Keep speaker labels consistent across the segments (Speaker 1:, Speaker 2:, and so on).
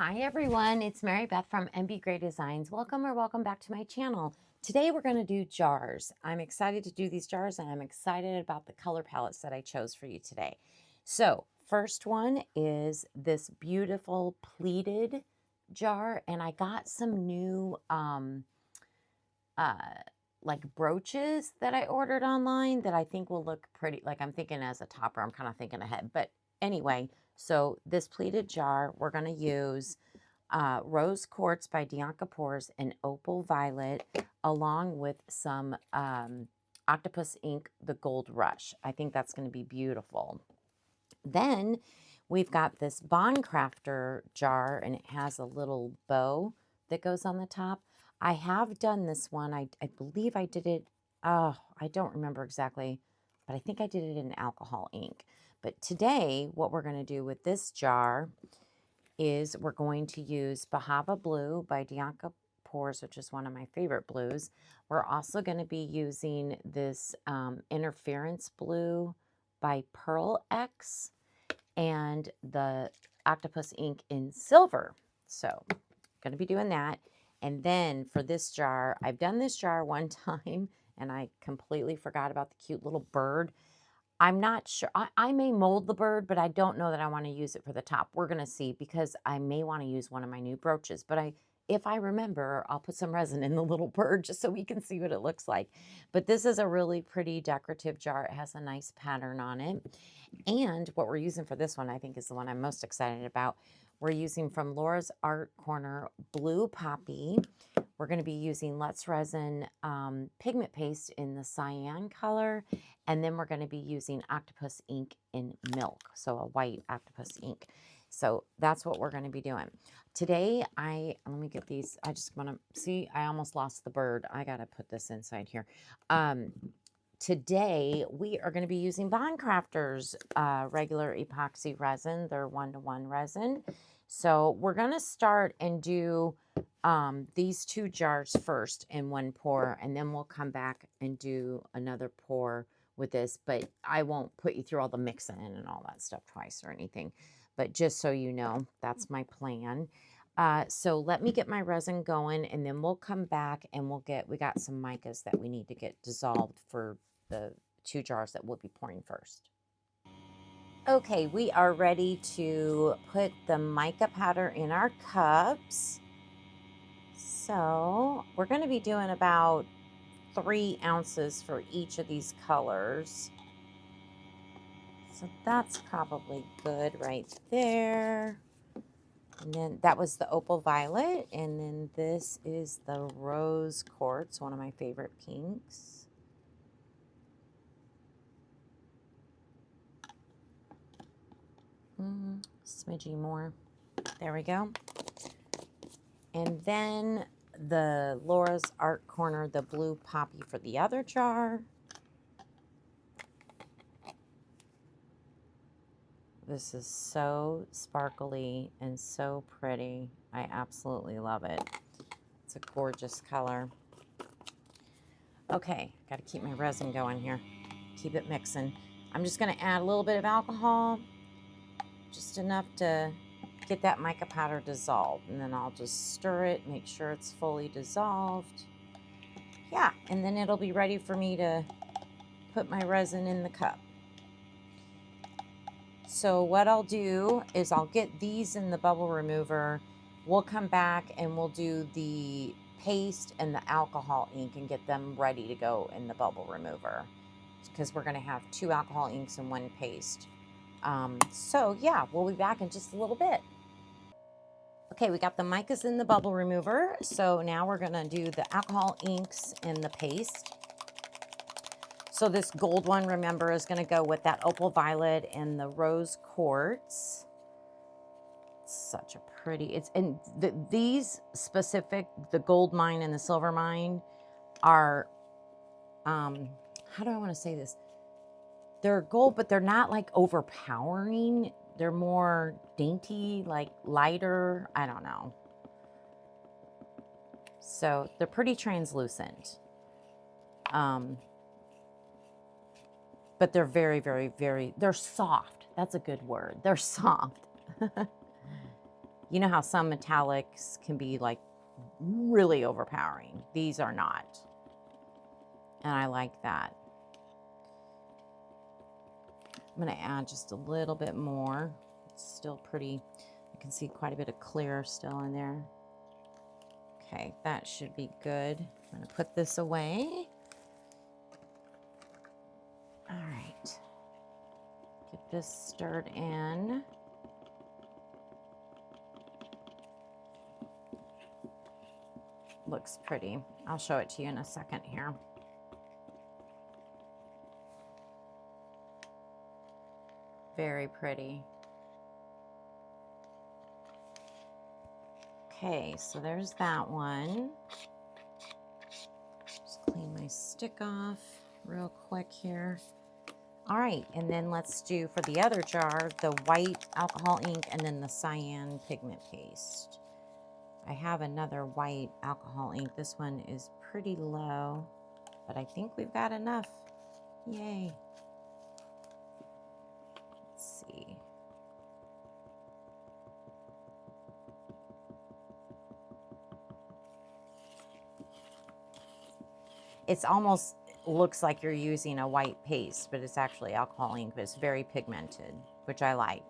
Speaker 1: Hi everyone, it's Mary Beth from MB Gray Designs. Welcome back to my channel. Today we're going to do jars. I'm excited to do these jars and I'm excited about the color palettes that I chose for you today. So first one is this beautiful pleated jar, and I got some new like brooches that I ordered online that I think will look pretty. Like, I'm thinking as a topper, I'm kind of thinking ahead. But anyway, so this pleated jar, we're going to use Rose Quartz by Dianca Pours and Opal Violet, along with some Octopus Ink, the Gold Rush. I think that's going to be beautiful. Then we've got this Bond Crafter jar, and it has a little bow that goes on the top. I have done this one. I believe I did it, I don't remember exactly, but I think I did it in alcohol ink. But today, what we're going to do with this jar is we're going to use Bahava Blue by Dianca Pours, which is one of my favorite blues. We're also going to be using this Interference Blue by Pearl X and the Octopus Ink in silver. So going to be doing that. And then for this jar, I've done this jar one time and I completely forgot about the cute little bird. I'm not sure. I may mold the bird, but I don't know that I want to use it for the top. We're going to see, because I may want to use one of my new brooches. But if I remember, I'll put some resin in the little bird just so we can see what it looks like. But this is a really pretty decorative jar. It has a nice pattern on it. And what we're using for this one, I think, is the one I'm most excited about. We're using from Laura's Art Corner Blue Poppy. We're going to be using Let's Resin pigment paste in the cyan color. And then we're going to be using Octopus Ink in milk, so a white Octopus Ink. So that's what we're going to be doing. Today, let me get these. I just want to see, I almost lost the bird. I got to put this inside here. Today, we are going to be using Bond Crafter's regular epoxy resin. They're 1-to-1 resin. So we're going to start and do these two jars first in one pour, and then we'll come back and do another pour with this. But I won't put you through all the mixing and all that stuff twice or anything. But just so you know, that's my plan. So let me get my resin going, and then we'll come back and we got some micas that we need to get dissolved for the two jars that we'll be pouring first. Okay, we are ready to put the mica powder in our cups. So we're going to be doing about 3 ounces for each of these colors. So that's probably good right there. And then that was the Opal Violet. And then this is the Rose Quartz, one of my favorite pinks. Smidgy more. There we go. And then the Laura's Art Corner, the Blue Poppy for the other jar. This is so sparkly and so pretty. I absolutely love it. It's a gorgeous color. Okay, got to keep my resin going here. Keep it mixing. I'm just going to add a little bit of alcohol, just enough to get that mica powder dissolved. And then I'll just stir it, make sure it's fully dissolved. Yeah, and then it'll be ready for me to put my resin in the cup. So what I'll do is I'll get these in the bubble remover. We'll come back and we'll do the paste and the alcohol ink and get them ready to go in the bubble remover, because we're going to have 2 alcohol inks and 1 paste. So yeah, we'll be back in just a little bit. Okay, we got the micas in the bubble remover. So now we're going to do the alcohol inks and the paste. So this gold one, remember, is going to go with that Opal Violet and the Rose Quartz. It's such a pretty, these specific, the gold mine and the silver mine are, how do I want to say this? They're gold, but they're not like overpowering. They're more dainty, like lighter. I don't know. So they're pretty translucent. But they're very, very, very, they're soft. That's a good word. They're soft. You know how some metallics can be like really overpowering. These are not. And I like that. I'm going to add just a little bit more. It's still pretty. I can see quite a bit of clear still in there. Okay, that should be good. I'm going to put this away. All right. Get this stirred in. Looks pretty. I'll show it to you in a second here. Very pretty. Okay, so there's that one. Just clean my stick off real quick here. All right, and then let's do for the other jar, the white alcohol ink and then the cyan pigment paste. I have another white alcohol ink. This one is pretty low, but I think we've got enough. Yay. Let's see. It's almost looks like you're using a white paste, but it's actually alcohol ink, but it's very pigmented, which I like.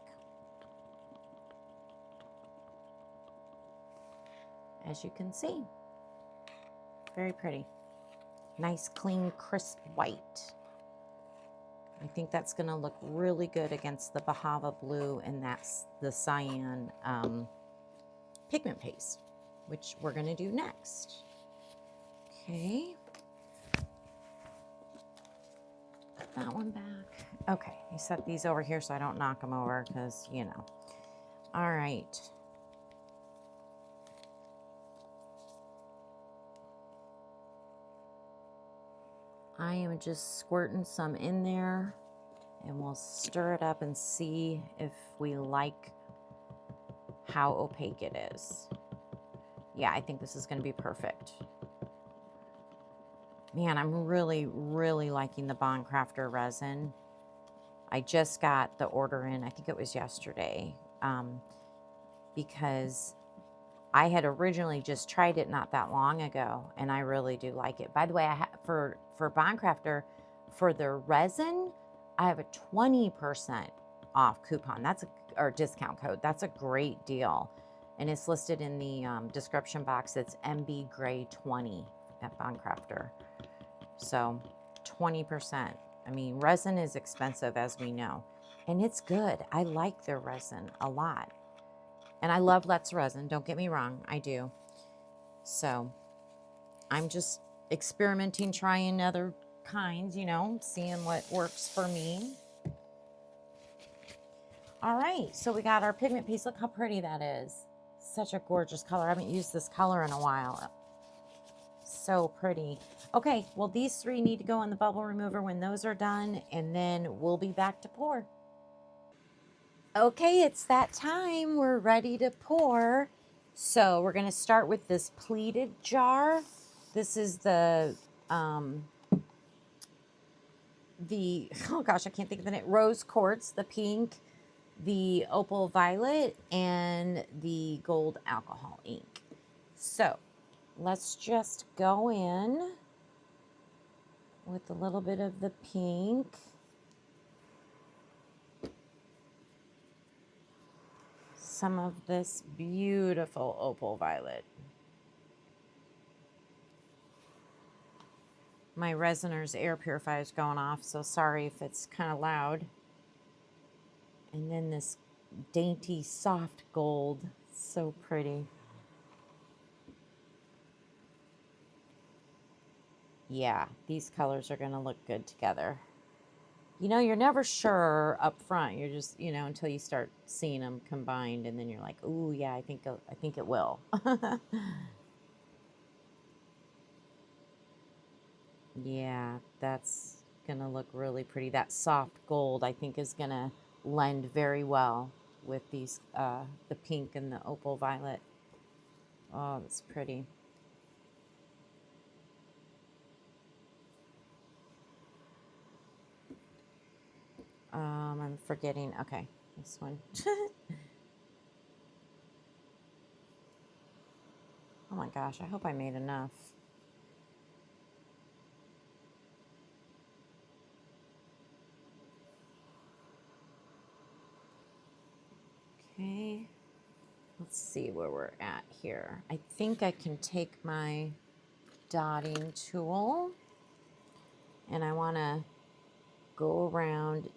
Speaker 1: As you can see, very pretty. Nice, clean, crisp white. I think that's gonna look really good against the Bahava blue, and that's the cyan pigment paste, which we're gonna do next. Okay. Put that one back. Okay, you set these over here so I don't knock them over because, you know. All right. I am just squirting some in there, and we'll stir it up and see if we like how opaque it is. Yeah, I think this is going to be perfect. Man, I'm really, really liking the Bond Crafter resin. I just got the order in, I think it was yesterday, because I had originally just tried it not that long ago, and I really do like it. By the way, for Bond Crafter, for the resin, I have a 20% off coupon. Or discount code. That's a great deal. And it's listed in the description box. It's MB Gray 20 at Bond Crafter. So 20%. I mean, resin is expensive, as we know, and it's good. I like their resin a lot. And I love Let's Resin, don't get me wrong, I do. So I'm just experimenting, trying other kinds, you know, seeing what works for me. All right, so we got our pigment piece. Look how pretty that is. Such a gorgeous color. I haven't used this color in a while. So pretty. Okay, well, these three need to go in the bubble remover when those are done, and then we'll be back to pour. Okay, it's that time. We're ready to pour. So we're going to start with this pleated jar. This is the oh gosh, I can't think of the name. Rose quartz, the pink, the opal violet, and the gold alcohol ink. So let's just go in with a little bit of the pink. Some of this beautiful opal violet. My Resiner's air purifier is going off, so sorry if it's kind of loud. And then this dainty soft gold, so pretty. Yeah, these colors are going to look good together. You know, you're never sure up front. You're just, you know, until you start seeing them combined, and then you're like, "Ooh, yeah, I think it will." Yeah, that's gonna look really pretty. That soft gold, I think, is gonna blend very well with these, the pink and the opal violet. Oh, that's pretty. I'm forgetting. Okay, this one. Oh my gosh, I hope I made enough. Okay, let's see where we're at here. I think I can take my dotting tool and I want to go around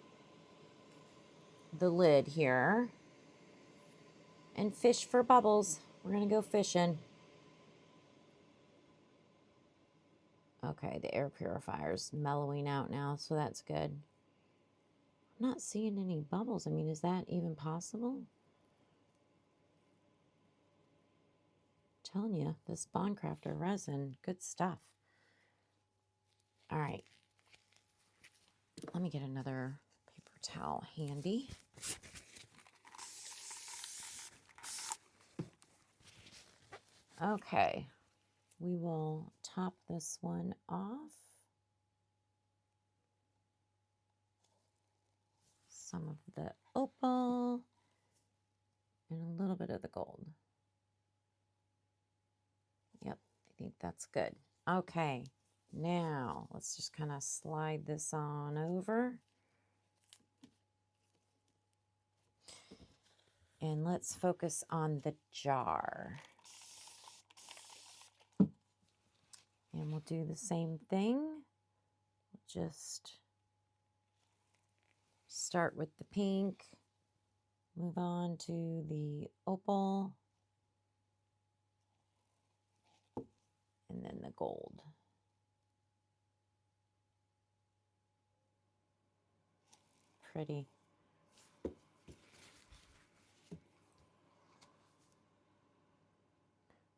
Speaker 1: the lid here and fish for bubbles. We're going to go fishing. Okay, the air purifier's mellowing out now, so that's good. I'm not seeing any bubbles. I mean, is that even possible? I'm telling you, this Bondcrafter resin, good stuff. All right. Let me get another paper towel handy. Okay, we will top this one off. Some of the opal and a little bit of the gold. Yep, I think that's good. Okay, now let's just kind of slide this on over. And let's focus on the jar. And we'll do the same thing. Just start with the pink, move on to the opal, and then the gold. Pretty.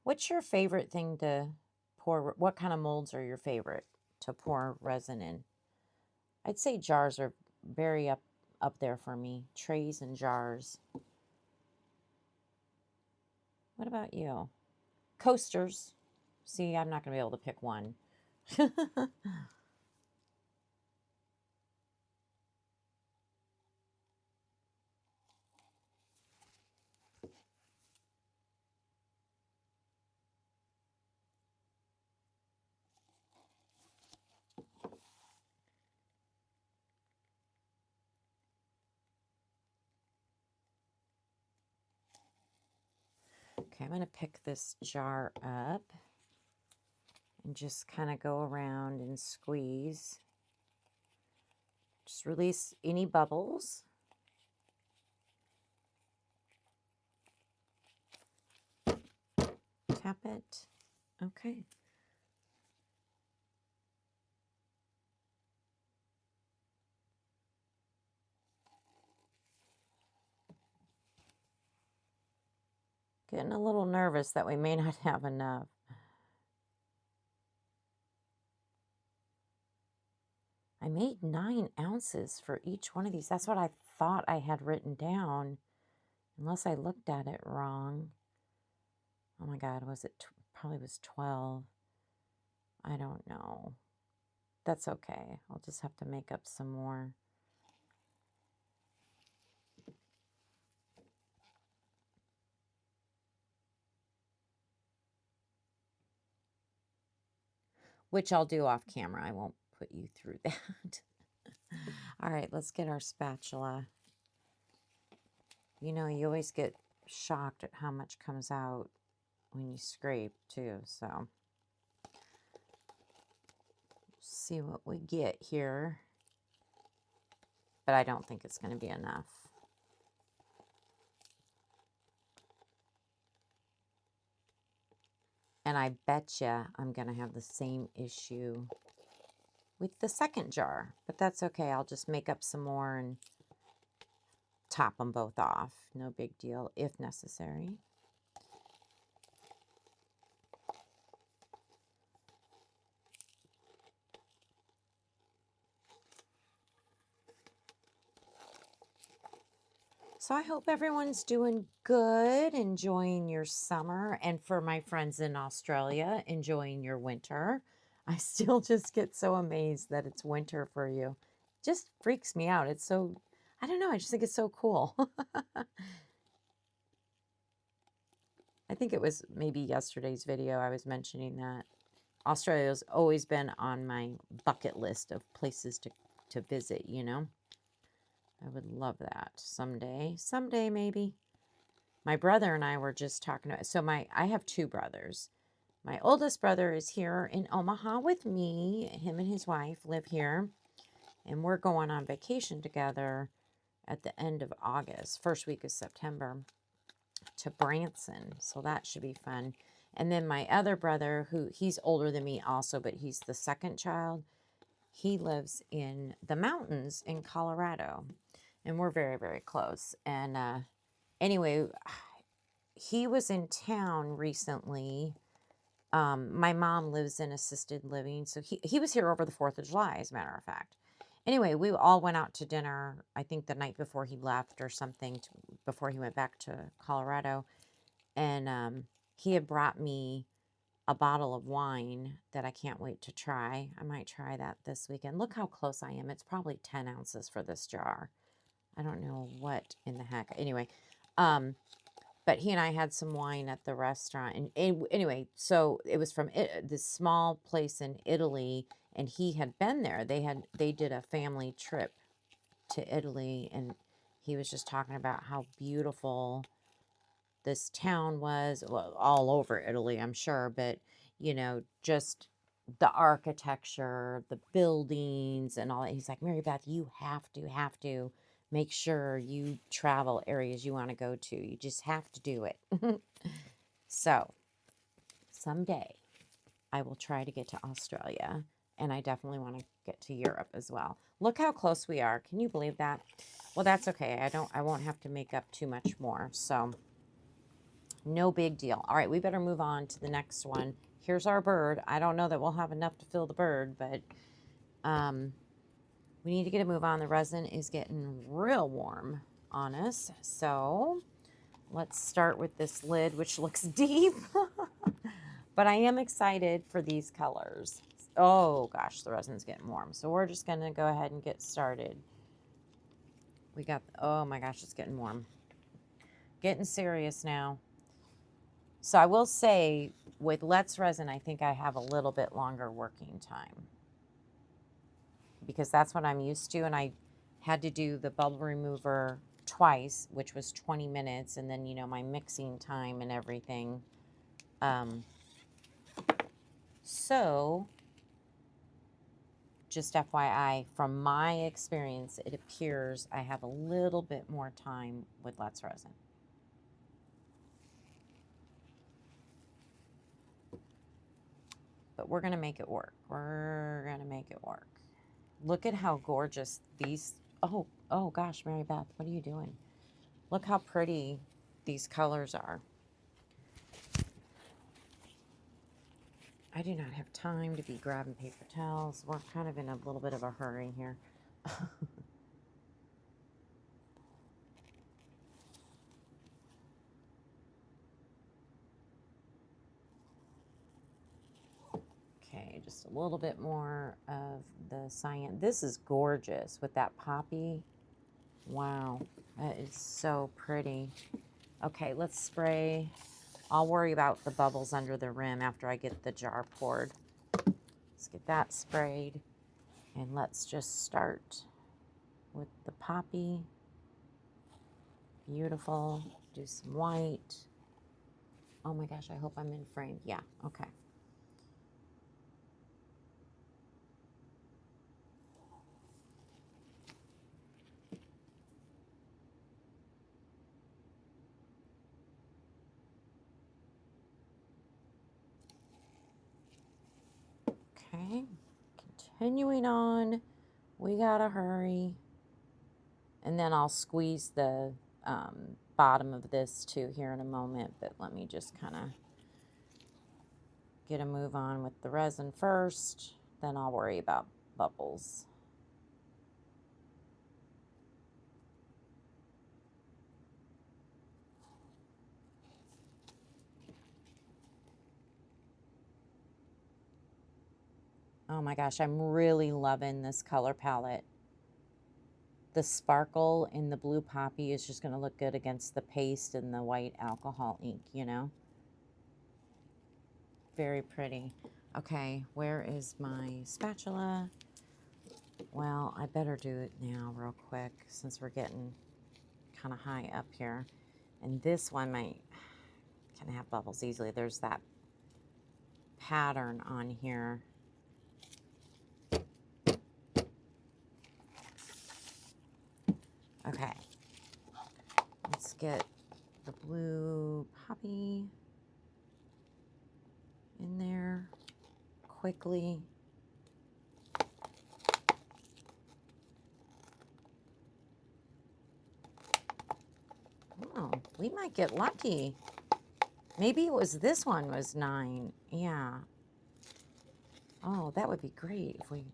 Speaker 1: What's your favorite thing to pour? What kind of molds are your favorite to pour resin in? I'd say jars are very up there for me. Trays and jars. What about you? Coasters. See, I'm not going to be able to pick one. Okay, I'm going to pick this jar up and just kind of go around and squeeze. Just release any bubbles. Tap it. Okay. Getting a little nervous that we may not have enough. I made 9 ounces for each one of these. That's what I thought I had written down, unless I looked at it wrong. Oh my God, was it probably was 12. I don't know. That's okay. I'll just have to make up some more. Which I'll do off camera. I won't put you through that. All right, let's get our spatula. You know, you always get shocked at how much comes out when you scrape too, so see what we get here. But I don't think it's going to be enough. And I bet you I'm going to have the same issue with the second jar, but that's okay. I'll just make up some more and top them both off. No big deal if necessary. So I hope everyone's doing good, enjoying your summer, and for my friends in Australia, enjoying your winter. I still just get so amazed that it's winter for you. Just freaks me out. It's so, I don't know, I just think it's so cool. I think it was maybe yesterday's video I was mentioning that Australia's always been on my bucket list of places to visit, you know. I would love that someday. Someday, maybe. My brother and I were just talking about, so I have two brothers. My oldest brother is here in Omaha with me. Him and his wife live here, and we're going on vacation together at the end of August, first week of September, to Branson. So that should be fun. And then my other brother, who he's older than me also, but he's the second child. He lives in the mountains in Colorado, and we're very, very close. And anyway, he was in town recently. My mom lives in assisted living, so he was here over the 4th of July, as a matter of fact. Anyway, we all went out to dinner, I think the night before he left or something, before he went back to Colorado. And he had brought me a bottle of wine that I can't wait to try. I might try that this weekend. Look how close I am. It's probably 10 ounces for this jar. I don't know what in the heck. Anyway, but he and I had some wine at the restaurant. And anyway, so it was from this small place in Italy, and he had been there. They did a family trip to Italy, and he was just talking about how beautiful this town was. Well, all over Italy, I'm sure, but you know, just the architecture, the buildings, and all that. He's like, Mary Beth, you have to make sure you travel areas you want to go to. You just have to do it. So someday I will try to get to Australia, and I definitely want to get to Europe as well. Look how close we are. Can you believe that? Well, that's okay. I won't have to make up too much more. So no big deal. All right, we better move on to the next one. Here's our bird. I don't know that we'll have enough to fill the bird, but we need to get a move on. The resin is getting real warm on us. So let's start with this lid, which looks deep. But I am excited for these colors. Oh gosh, the resin's getting warm. So we're just going to go ahead and get started. We got, oh my gosh, it's getting warm. Getting serious now. So I will say with Let's Resin, I think I have a little bit longer working time, because that's what I'm used to. And I had to do the bubble remover twice, which was 20 minutes. And then, you know, my mixing time and everything. So just FYI, from my experience, it appears I have a little bit more time with Let's Resin. But we're going to make it work. We're going to make it work. Look at how gorgeous these, oh gosh, Mary Beth, what are you doing? Look how pretty these colors are. I do not have time to be grabbing paper towels. We're kind of in a little bit of a hurry here. Okay, just a little bit more of the cyan. This is gorgeous with that poppy. Wow, that is so pretty. Okay, let's spray. I'll worry about the bubbles under the rim after I get the jar poured. Let's get that sprayed. And let's just start with the poppy. Beautiful. Do some white. Oh my gosh, I hope I'm in frame. Yeah, okay. Okay, continuing on. We gotta hurry. And then I'll squeeze the bottom of this too here in a moment, but let me just kind of get a move on with the resin first, then I'll worry about bubbles. Oh my gosh, I'm really loving this color palette. The sparkle in the blue poppy is just going to look good against the paste and the white alcohol ink, you know? very pretty. Okay, where is my spatula? Well, I better do it now real quick since we're getting kind of high up here. And this one might kind of have bubbles easily. There's that pattern on here. Okay, let's get the blue poppy in there quickly. Oh, we might get lucky. Maybe it was this one was 9. Yeah. Oh, that would be great if we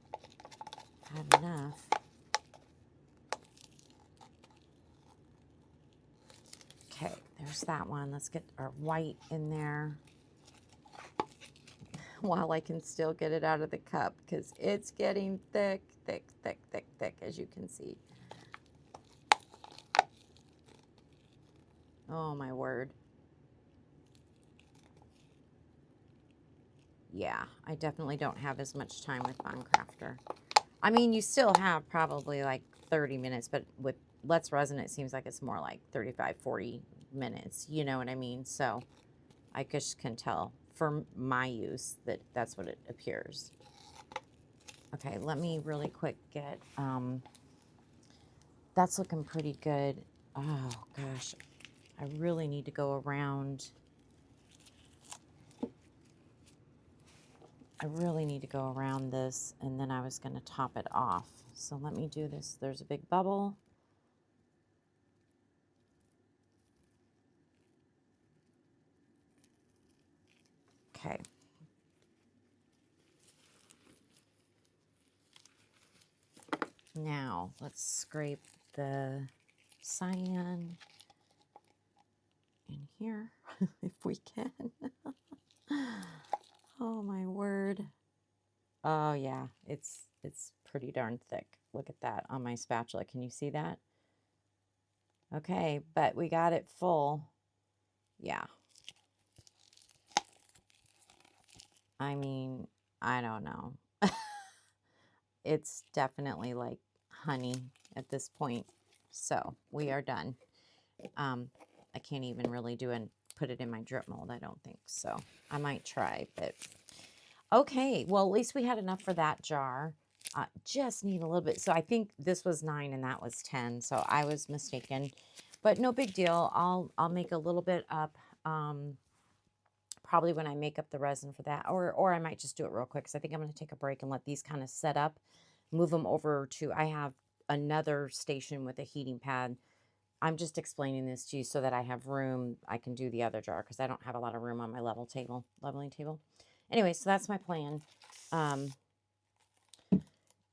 Speaker 1: had enough. Okay, there's that one. Let's get our white in there while I can still get it out of the cup because it's getting thick, thick, thick, thick, thick, as you can see. Oh, my word. Yeah, I definitely don't have as much time with Bond Crafter. I mean, you still have probably like 30 minutes, but with Let's Resin, it seems like it's more like 35, 40 minutes. You know what I mean? So I just can tell for my use that that's what it appears. Okay, let me really quick get, that's looking pretty good. Oh gosh, I really need to go around. I really need to go around this, and then I was going to top it off. So let me do this. There's a big bubble. Okay. Now, let's scrape the cyan in here, if we can. Oh, my word. Oh, yeah, it's pretty darn thick. Look at that on my spatula. Can you see that? Okay, but we got it full. Yeah. I mean, I don't know. It's definitely like honey at this point. So we are done. I can't even really put it in my drip mold, I don't think. So I might try, but okay. Well, at least we had enough for that jar. Just need a little bit. So I think this was 9 and that was 10. So I was mistaken, but no big deal. I'll make a little bit up. Probably when I make up the resin for that, or I might just do it real quick because I think I'm going to take a break and let these kind of set up, move them over to, I have another station with a heating pad. I'm just explaining this to you so that I have room. I can do the other jar because I don't have a lot of room on my leveling table. Anyway, so that's my plan.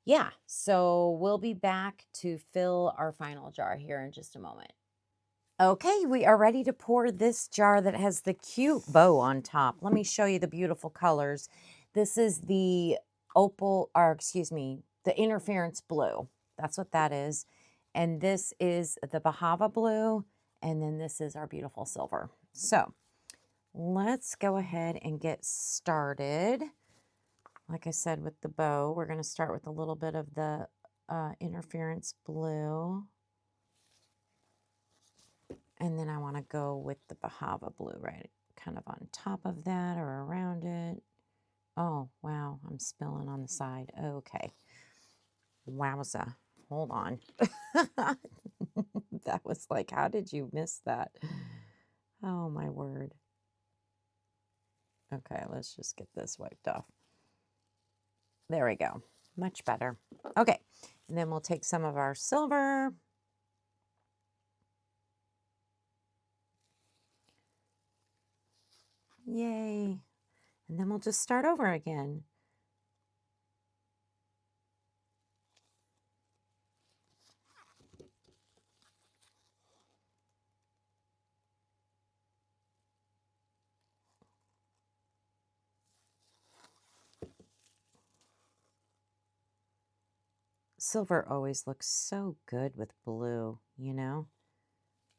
Speaker 1: Yeah, so we'll be back to fill our final jar here in just a moment. Okay, we are ready to pour this jar that has the cute bow on top. Let me show you the beautiful colors. This is the the interference blue. That's what that is. And this is the Bahava blue. And then this is our beautiful silver. So let's go ahead and get started. Like I said, with the bow, we're going to start with a little bit of the interference blue. And then I want to go with the Bahava blue, right? Kind of on top of that or around it. Oh, wow. I'm spilling on the side. Okay. Wowza. Hold on. That was like, how did you miss that? Oh, my word. Okay, let's just get this wiped off. There we go. Much better. Okay. And then we'll take some of our silver. Yay. And then we'll just start over again. Silver always looks so good with blue, you know?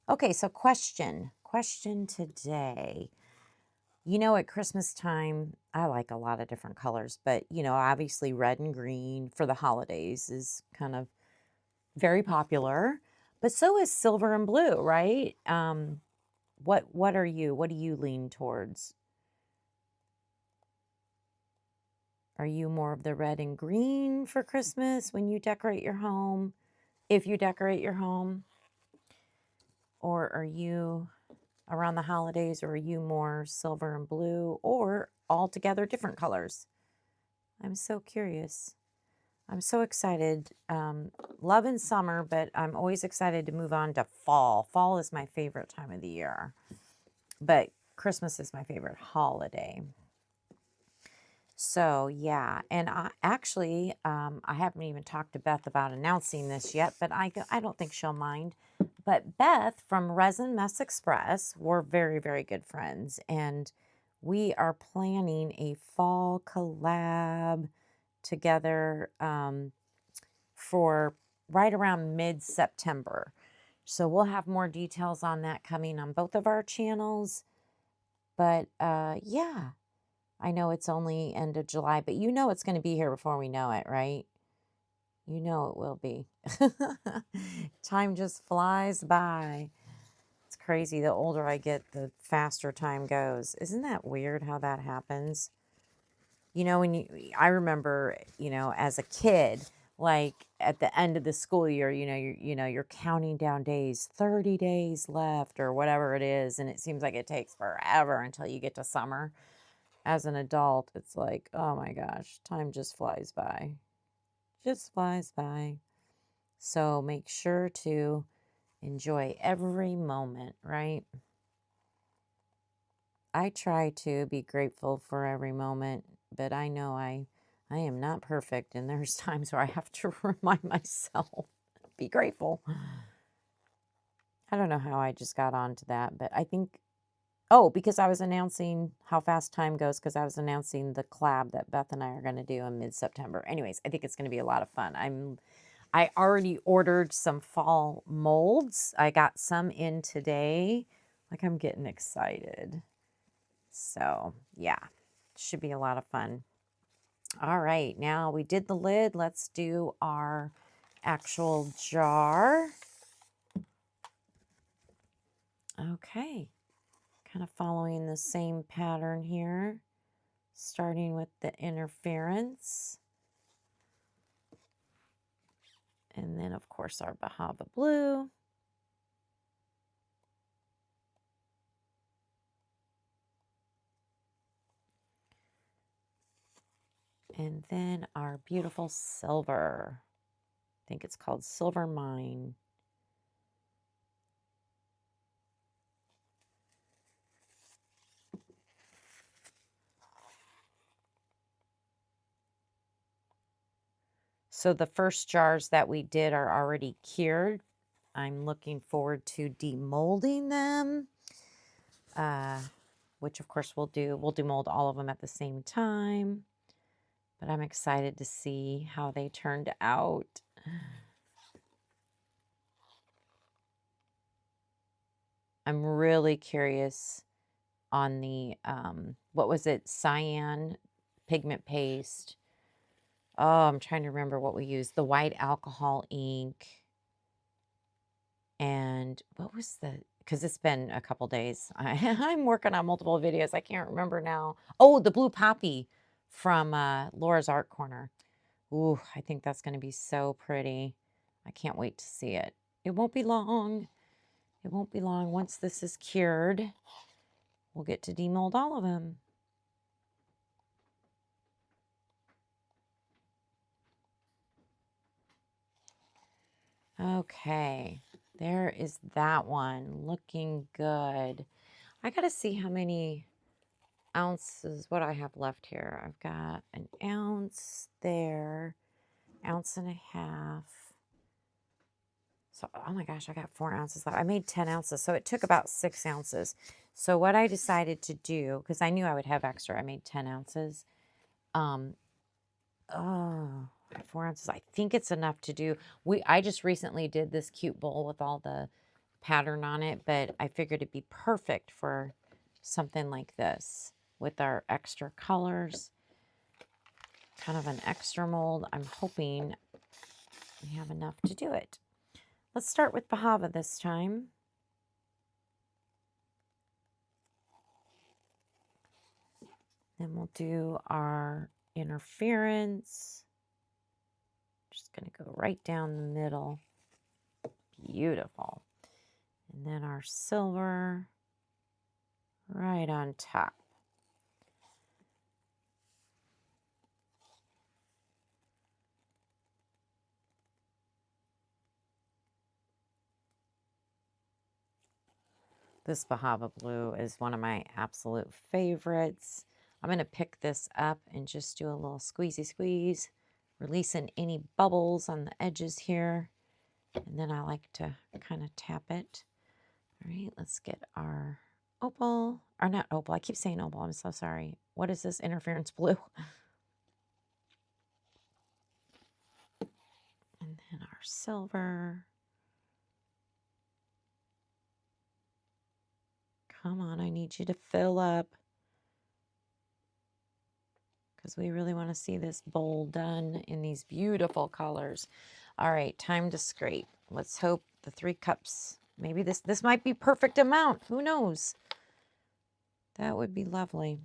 Speaker 1: Okay, so question today. You know, at Christmas time, I like a lot of different colors, but you know, obviously red and green for the holidays is kind of very popular, but so is silver and blue, right? What are you? What do you lean towards? Are you more of the red and green for Christmas when you decorate your home? If you decorate your home, or are you around the holidays, or are you more silver and blue, or altogether different colors? I'm so curious. I'm so excited. Love in summer, but I'm always excited to move on to fall. Fall is my favorite time of the year, but Christmas is my favorite holiday. So yeah, and I haven't even talked to Beth about announcing this yet, but I don't think she'll mind. But Beth from Resin Mess Express, we're very, very good friends, and we are planning a fall collab together for right around mid-September. So we'll have more details on that coming on both of our channels. But yeah, I know it's only end of July, but you know it's going to be here before we know it, right? You know it will be. Time just flies by. It's crazy. The older I get, the faster time goes. Isn't that weird how that happens? You know, I remember, you know, as a kid, like at the end of the school year, you're counting down days, 30 days left or whatever it is, and it seems like it takes forever until you get to summer. As an adult, it's like, oh my gosh, time just flies by. Just flies by. So make sure to enjoy every moment, right? I try to be grateful for every moment, but I know I am not perfect, and there's times where I have to remind myself, be grateful. I don't know how I just got onto that, but I think, oh, because I was announcing how fast time goes, because I was announcing the collab that Beth and I are going to do in mid-September. Anyways, I think it's going to be a lot of fun. I already ordered some fall molds. I got some in today. Like, I'm getting excited. So, yeah, should be a lot of fun. All right, now we did the lid. Let's do our actual jar. Okay, kind of following the same pattern here, starting with the interference. And then, of course, our Bahava blue. And then our beautiful silver. I think it's called Silver Mine. So the first jars that we did are already cured. I'm looking forward to demolding them, which of course we'll do. We'll demold all of them at the same time. But I'm excited to see how they turned out. I'm really curious on the, what was it, cyan pigment paste. Oh, I'm trying to remember what we used. The white alcohol ink. And what was the, because it's been a couple days. I'm working on multiple videos. I can't remember now. Oh, the blue poppy from Laura's Art Corner. Ooh, I think that's going to be so pretty. I can't wait to see it. It won't be long. It won't be long. Once this is cured, we'll get to demold all of them. Okay, there is that one. Looking good. I got to see how many ounces, what I have left here. I've got an ounce there, ounce and a half. So, oh my gosh, I got 4 ounces left. I made 10 ounces, so it took about 6 ounces. So what I decided to do, because I knew I would have extra, I made 10 ounces. Oh, 4 ounces. I think it's enough to do. I just recently did this cute bowl with all the pattern on it, but I figured it'd be perfect for something like this with our extra colors. Kind of an extra mold. I'm hoping we have enough to do it. Let's start with Bahava this time. Then we'll do our interference. Just going to go right down the middle. Beautiful. And then our silver right on top. This Bahava blue is one of my absolute favorites. I'm going to pick this up and just do a little squeezy squeeze, releasing any bubbles on the edges here. And then I like to kind of tap it. All right, let's get our opal, or not opal, I keep saying opal, I'm so sorry. What is this? Interference blue. And then our silver. Come on, I need you to fill up, because we really want to see this bowl done in these beautiful colors. All right, time to scrape. Let's hope the 3 cups, maybe this might be perfect amount. Who knows? That would be lovely.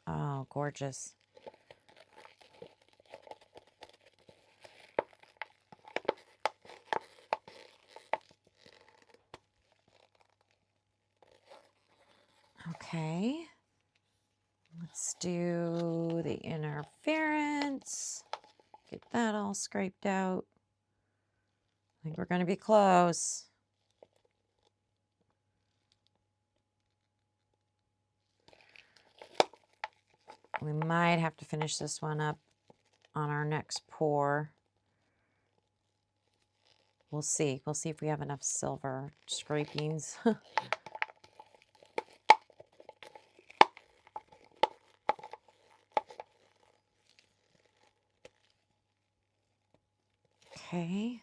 Speaker 1: Oh, gorgeous. Okay. Let's do the interference. Get that all scraped out. I think we're going to be close. We might have to finish this one up on our next pour. We'll see. We'll see if we have enough silver scrapings. Okay.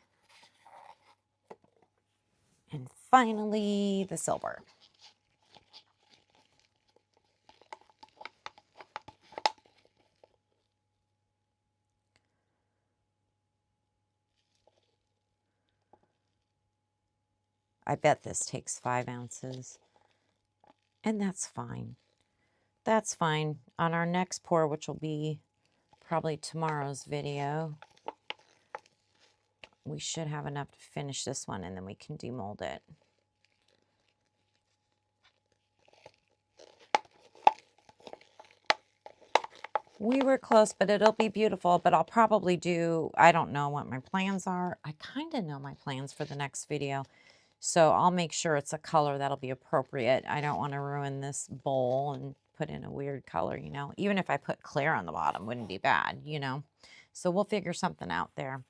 Speaker 1: And finally, the silver. I bet this takes 5 ounces. And that's fine. That's fine. On our next pour, which will be probably tomorrow's video, we should have enough to finish this one, and then we can demold it. We were close, but it'll be beautiful. But I'll probably do, I don't know what my plans are. I kind of know my plans for the next video. So I'll make sure it's a color that'll be appropriate. I don't want to ruin this bowl and put in a weird color, you know. Even if I put clear on the bottom, wouldn't be bad, you know. So we'll figure something out there.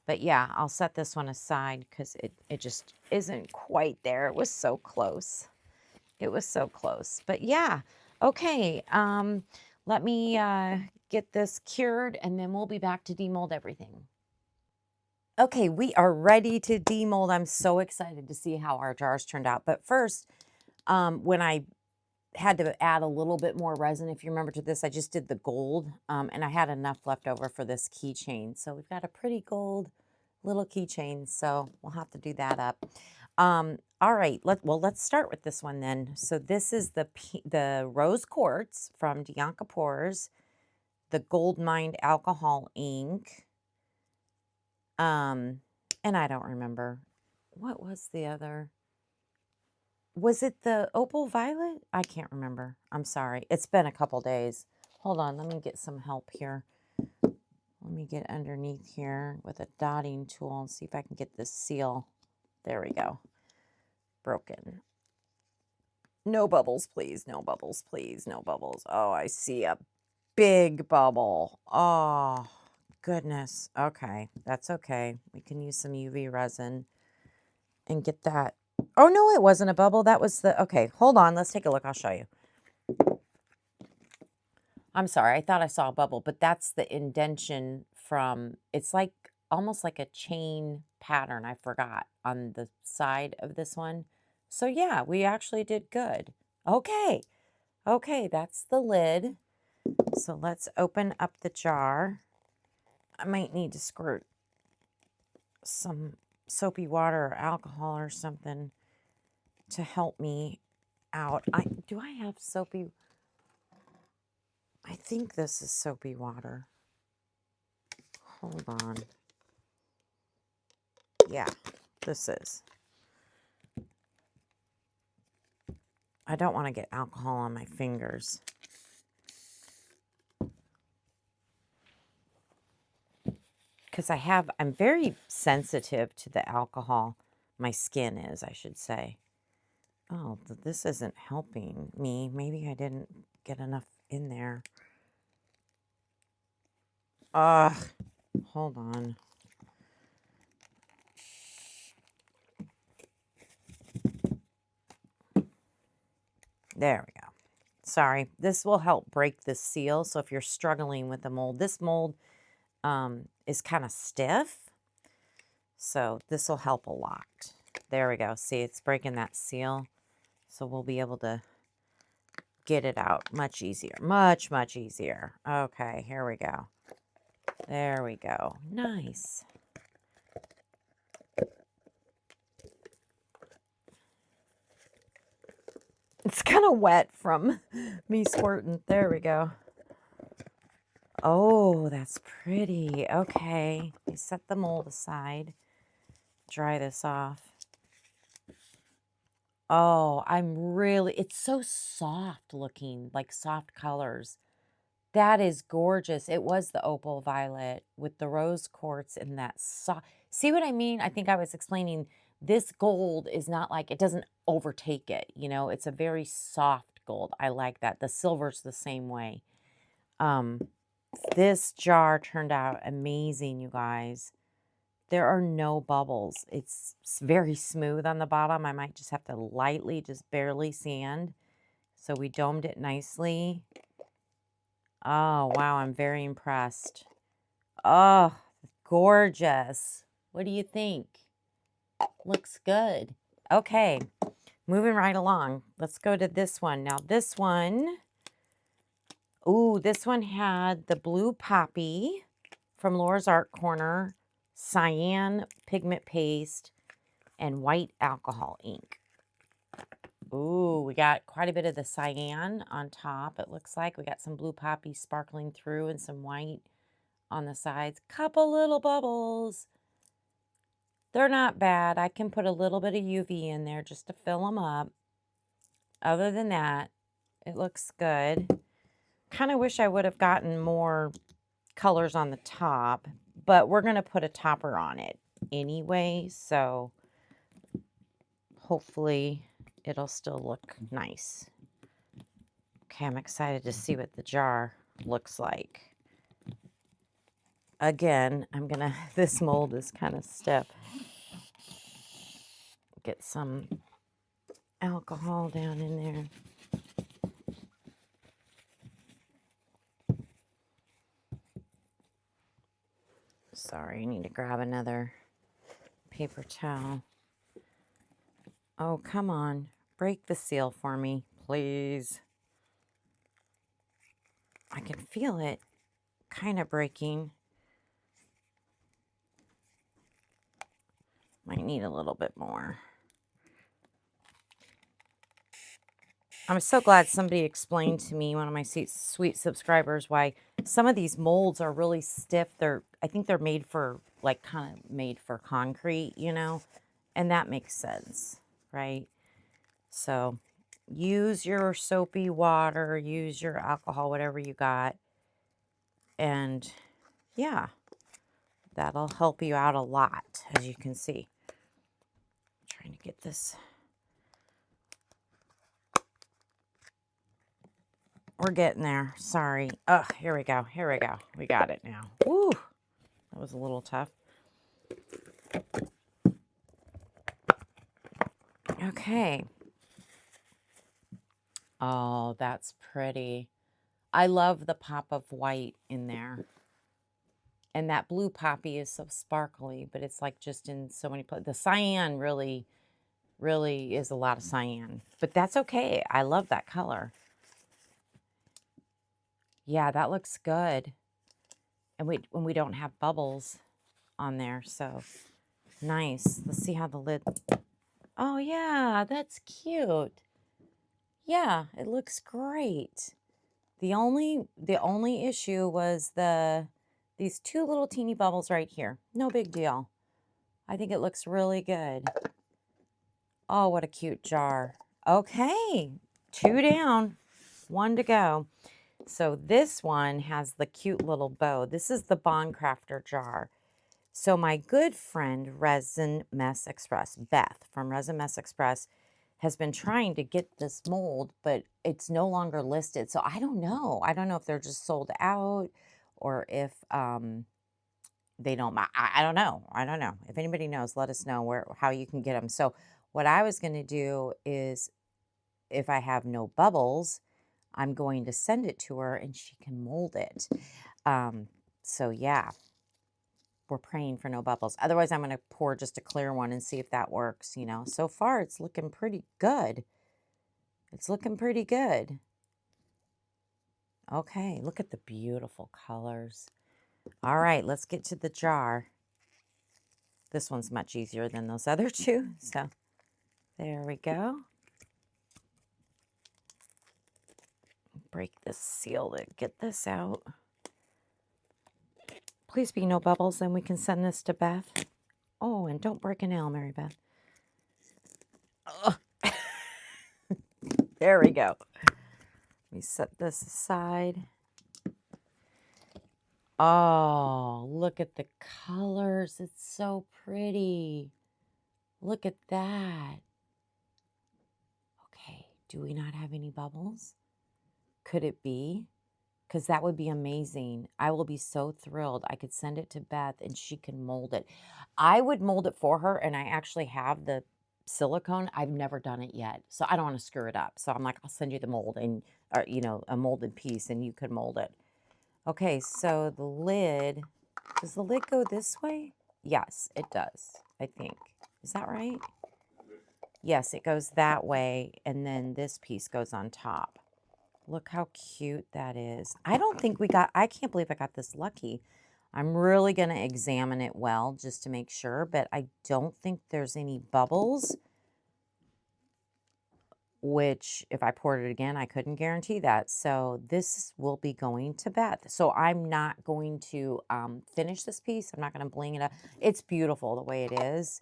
Speaker 1: But yeah, I'll set this one aside because it just isn't quite there. It was so close. It was so close. But yeah, okay. Let me get this cured, and then we'll be back to demold everything. Okay, we are ready to demold. I'm so excited to see how our jars turned out. But first, when I had to add a little bit more resin, if you remember to this, I just did the gold, and I had enough left over for this keychain. So we've got a pretty gold little keychain, so we'll have to do that up. All right, let's start with this one then. So this is the rose quartz from Bianca Pours, the gold mined alcohol ink. And I don't remember. What was the other? Was it the opal violet? I can't remember. I'm sorry. It's been a couple days. Hold on, let me get some help here. Let me get underneath here with a dotting tool and see if I can get this seal. There we go. Broken. No bubbles, please. No bubbles, please. No bubbles. Oh, I see a big bubble. Oh, goodness. Okay, that's okay. We can use some UV resin and get that. Oh, no, it wasn't a bubble. That was the, okay, hold on. Let's take a look. I'll show you. I'm sorry, I thought I saw a bubble, but that's the indention from, it's like almost like a chain pattern, I forgot, on the side of this one. So yeah, we actually did good. Okay, okay, that's the lid. So let's open up the jar. I might need to squirt some soapy water or alcohol or something to help me out. Do I have soapy? I think this is soapy water. Hold on. Yeah, this is. I don't want to get alcohol on my fingers. Because I'm very sensitive to the alcohol. My skin is, I should say. Oh, this isn't helping me. Maybe I didn't get enough in there. Ugh, hold on. There we go. Sorry, this will help break the seal. So if you're struggling with the mold, this mold is kind of stiff. So this will help a lot. There we go. See, it's breaking that seal. So we'll be able to get it out much easier. Much, much easier. Okay, here we go. There we go. Nice. It's kind of wet from me squirting. There we go. Oh, that's pretty. Okay. We set the mold aside. Dry this off. Oh, it's so soft looking, like soft colors. That is gorgeous. It was the opal violet with the rose quartz and that soft. See what I mean? I think I was explaining this gold is not like, it doesn't overtake it. You know, it's a very soft gold. I like that. The silver's the same way. This jar turned out amazing, you guys. There are no bubbles. It's very smooth on the bottom. I might just have to lightly, just barely sand. So we domed it nicely. Oh, wow. I'm very impressed. Oh, gorgeous. What do you think? Looks good. Okay, moving right along. Let's go to this one. Now this one, ooh, this one had the blue poppy from Laura's Art Corner, cyan pigment paste, and white alcohol ink. Ooh, we got quite a bit of the cyan on top, it looks like. We got some blue poppy sparkling through and some white on the sides. Couple little bubbles. They're not bad. I can put a little bit of UV in there just to fill them up. Other than that, it looks good. Kind of wish I would have gotten more colors on the top, but we're going to put a topper on it anyway, so hopefully it'll still look nice. Okay, I'm excited to see what the jar looks like. Again, this mold is kind of stiff. Get some alcohol down in there. Sorry, I need to grab another paper towel. Oh, come on. Break the seal for me, please. I can feel it kind of breaking. Might need a little bit more. I'm so glad somebody explained to me, one of my sweet subscribers, why some of these molds are really stiff. I think they're made for, like, kind of made for concrete, you know, and that makes sense, right? So use your soapy water, use your alcohol, whatever you got, and yeah, that'll help you out a lot, as you can see. I'm trying to get this. We're getting there. Sorry. Oh, here we go. Here we go. We got it now. Woo! That was a little tough. Okay. Oh, that's pretty. I love the pop of white in there. And that blue poppy is so sparkly, but it's like just in so many places. The cyan really, really is a lot of cyan, but that's okay. I love that color. Yeah, that looks good. And when we don't have bubbles on there, so nice. Let's see how the lid. Oh yeah, that's cute. Yeah, it looks great. The only issue was these two little teeny bubbles right here. No big deal. I think it looks really good. Oh, what a cute jar. Okay, 2 down, 1 to go. So this one has the cute little bow. This is the Bond Crafter jar. So my good friend Resin Mess Express, Beth from Resin Mess Express, has been trying to get this mold, but it's no longer listed. So I don't know. I don't know if they're just sold out or if they don't. I don't know. I don't know. If anybody knows, let us know how you can get them. So what I was going to do is, if I have no bubbles, I'm going to send it to her and she can mold it. So yeah, we're praying for no bubbles. Otherwise, I'm going to pour just a clear one and see if that works. You know, so far it's looking pretty good. It's looking pretty good. Okay, look at the beautiful colors. All right, let's get to the jar. This one's much easier than those other two. So there we go. Break this seal to get this out. Please be no bubbles, then we can send this to Beth. Oh, and don't break a nail, Mary Beth. Oh. There we go. Let me set this aside. Oh, look at the colors. It's so pretty. Look at that. Okay, do we not have any bubbles? Could it be? Because that would be amazing. I will be so thrilled. I could send it to Beth and she can mold it. I would mold it for her, and I actually have the silicone. I've never done it yet, so I don't want to screw it up. So I'm like, I'll send you the mold and, or, you know, a molded piece, and you could mold it. Okay, so the lid, does the lid go this way? Yes, it does, I think. Is that right? Yes, it goes that way, and then this piece goes on top. Look how cute that is. I can't believe I got this lucky. I'm really going to examine it well just to make sure, but I don't think there's any bubbles, which if I poured it again, I couldn't guarantee that. So this will be going to Beth. So I'm not going to finish this piece. I'm not going to bling it up. It's beautiful the way it is.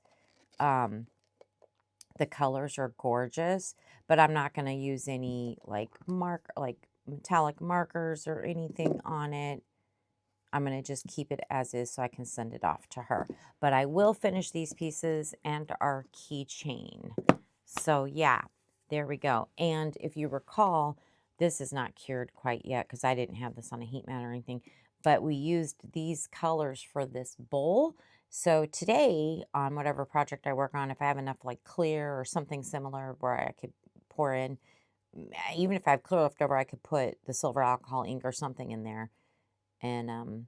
Speaker 1: The colors are gorgeous, but I'm not going to use any like metallic markers or anything on it. I'm going to just keep it as is so I can send it off to her. But I will finish these pieces and our keychain. So yeah, there we go. And if you recall, this is not cured quite yet because I didn't have this on a heat mat or anything, but we used these colors for this bowl. So today, on whatever project I work on, if I have enough like clear or something similar where I could pour in, even if I have clear left over, I could put the silver alcohol ink or something in there and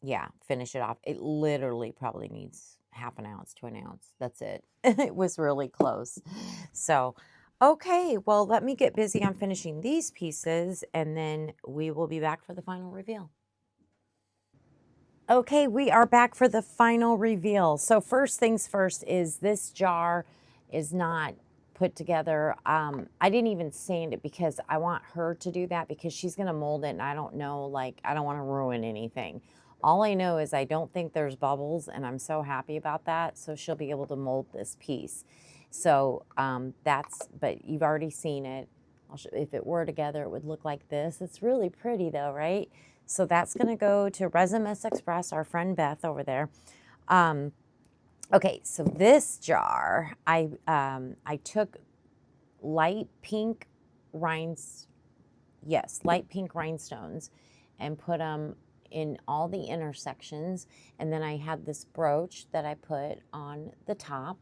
Speaker 1: yeah, finish it off. It literally probably needs half an ounce to an ounce. That's it. It was really close. So, okay, well, let me get busy on finishing these pieces and then we will be back for the final reveal. Okay, we are back for the final reveal. So first things first is this jar is not put together. I didn't even sand it because I want her to do that because she's going to mold it and I don't know, like, I don't want to ruin anything. All I know is I don't think there's bubbles and I'm so happy about that. So she'll be able to mold this piece. So but you've already seen it. If it were together, it would look like this. It's really pretty though, right? So that's going to go to Resin Mess Express, our friend Beth over there. Okay, so this jar, I took light pink light pink rhinestones and put them in all the intersections. And then I had this brooch that I put on the top.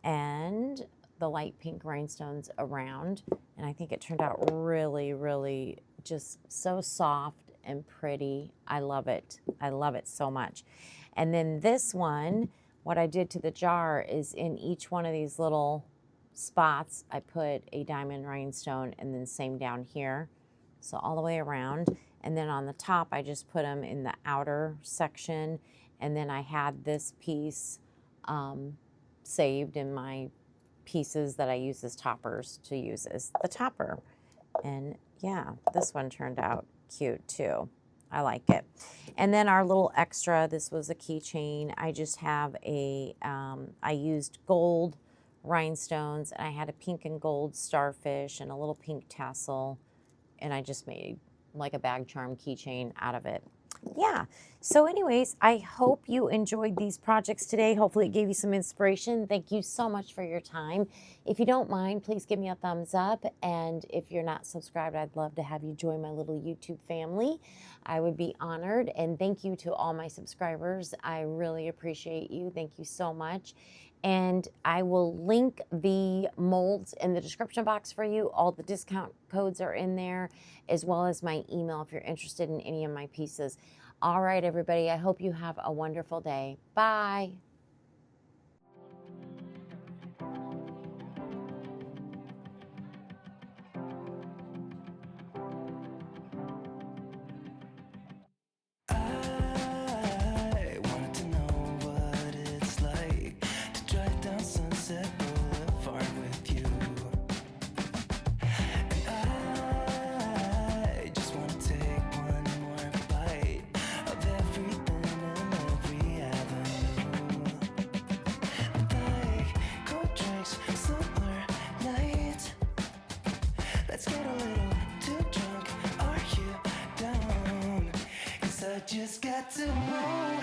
Speaker 1: And the light pink rhinestones around, and I think it turned out really, really just so soft and pretty. I love it. I love it so much. And then this one, what I did to the jar is in each one of these little spots, I put a diamond rhinestone, and then same down here. So all the way around. And then on the top, I just put them in the outer section. And then I had this piece saved in my pieces that I use as toppers to use as the topper. And yeah, this one turned out cute too. I like it. And then our little extra, this was a keychain. I just have I used gold rhinestones, and I had a pink and gold starfish and a little pink tassel, and I just made like a bag charm keychain out of it. Yeah, so anyways, I hope you enjoyed these projects today. Hopefully it gave you some inspiration. Thank you so much for your time. If you don't mind, please give me a thumbs up. And if you're not subscribed, I'd love to have you join my little YouTube family. I would be honored. And thank you to all my subscribers. I really appreciate you. Thank you so much. And I will link the molds in the description box for you. All the discount codes are in there, as well as my email if you're interested in any of my pieces. All right, everybody, I hope you have a wonderful day. Bye.
Speaker 2: I wanted to know what it's like to drive down Sunset Boulevard with you. And I just want to take one more bite of everything and every avenue. Like cold drinks, summer night. Let's get a little too drunk. Are you down? 'Cause I just got to know